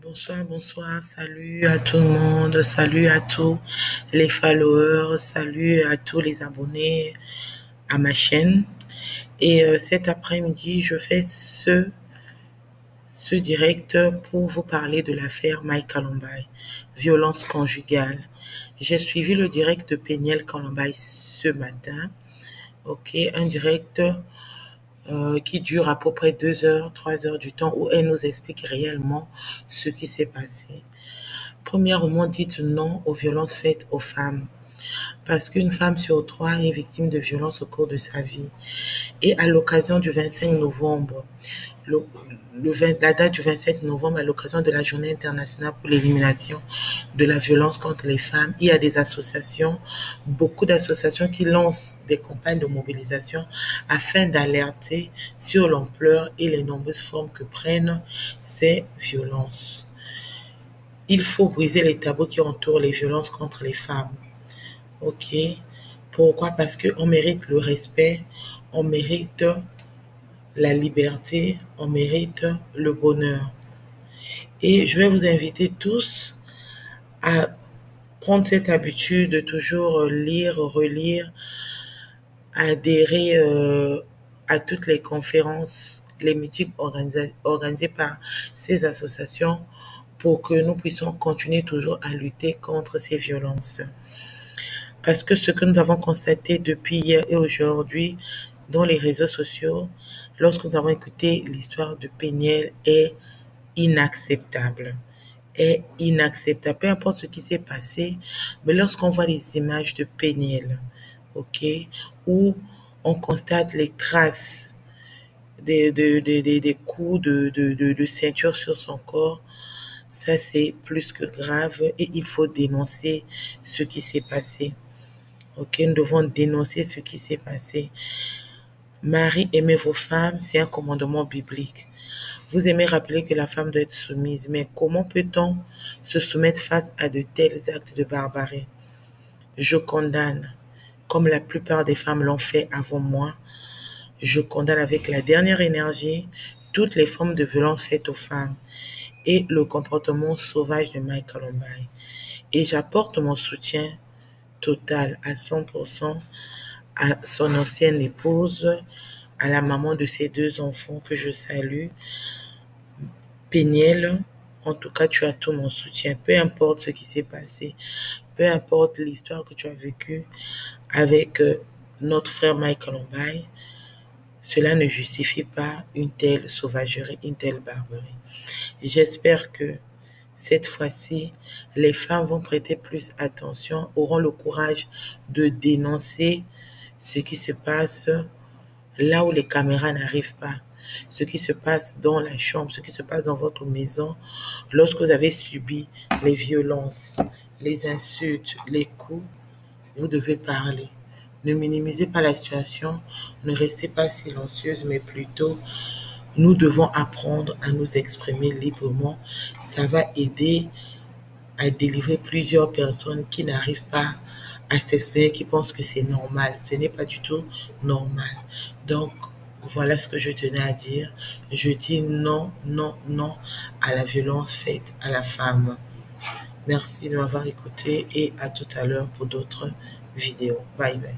Bonsoir, bonsoir, salut à tout le monde, salut à tous les followers, salut à tous les abonnés à ma chaîne. Et cet après-midi, je fais ce direct pour vous parler de l'affaire Mike Columbine, violence conjugale. J'ai suivi le direct de Péniel Columbine ce matin, ok, un direct qui dure à peu près 2 heures, 3 heures du temps où elle nous explique réellement ce qui s'est passé. Premièrement, dites non aux violences faites aux femmes. Parce qu'une femme sur trois est victime de violences au cours de sa vie. Et à l'occasion du 25 novembre, le, la date du 25 novembre, à l'occasion de la Journée internationale pour l'élimination de la violence contre les femmes, il y a des associations, beaucoup d'associations qui lancent des campagnes de mobilisation afin d'alerter sur l'ampleur et les nombreuses formes que prennent ces violences. Il faut briser les tabous qui entourent les violences contre les femmes. Ok? Pourquoi? Parce qu'on mérite le respect, on mérite la liberté, on mérite le bonheur. Et je vais vous inviter tous à prendre cette habitude de toujours lire, relire, adhérer à toutes les conférences, les meetings organisés par ces associations pour que nous puissions continuer toujours à lutter contre ces violences. Parce que ce que nous avons constaté depuis hier et aujourd'hui dans les réseaux sociaux, lorsque nous avons écouté l'histoire de Péniel, est inacceptable. Est inacceptable. Peu importe ce qui s'est passé, mais lorsqu'on voit les images de Péniel, ok, où on constate les traces des coups de ceinture sur son corps, ça c'est plus que grave et il faut dénoncer ce qui s'est passé. Ok, nous devons dénoncer ce qui s'est passé. Marie, aimez vos femmes, c'est un commandement biblique. Vous aimez rappeler que la femme doit être soumise, mais comment peut-on se soumettre face à de tels actes de barbarie? Je condamne, comme la plupart des femmes l'ont fait avant moi, je condamne avec la dernière énergie toutes les formes de violence faites aux femmes et le comportement sauvage de Mike Columbine. Et j'apporte mon soutien total à 100% à son ancienne épouse, à la maman de ses 2 enfants que je salue. Péniel, en tout cas, tu as tout mon soutien. Peu importe ce qui s'est passé, peu importe l'histoire que tu as vécue avec notre frère Mike Columbine, cela ne justifie pas une telle sauvagerie, une telle barbarie. J'espère que cette fois-ci, les femmes vont prêter plus attention, auront le courage de dénoncer ce qui se passe là où les caméras n'arrivent pas, ce qui se passe dans la chambre, ce qui se passe dans votre maison, lorsque vous avez subi les violences, les insultes, les coups, vous devez parler. Ne minimisez pas la situation, ne restez pas silencieuse, mais plutôt, nous devons apprendre à nous exprimer librement. Ça va aider à délivrer plusieurs personnes qui n'arrivent pas à s'exprimer, qui pensent que c'est normal. Ce n'est pas du tout normal. Donc, voilà ce que je tenais à dire. Je dis non, non, non à la violence faite à la femme. Merci de m'avoir écouté et à tout à l'heure pour d'autres vidéos. Bye bye.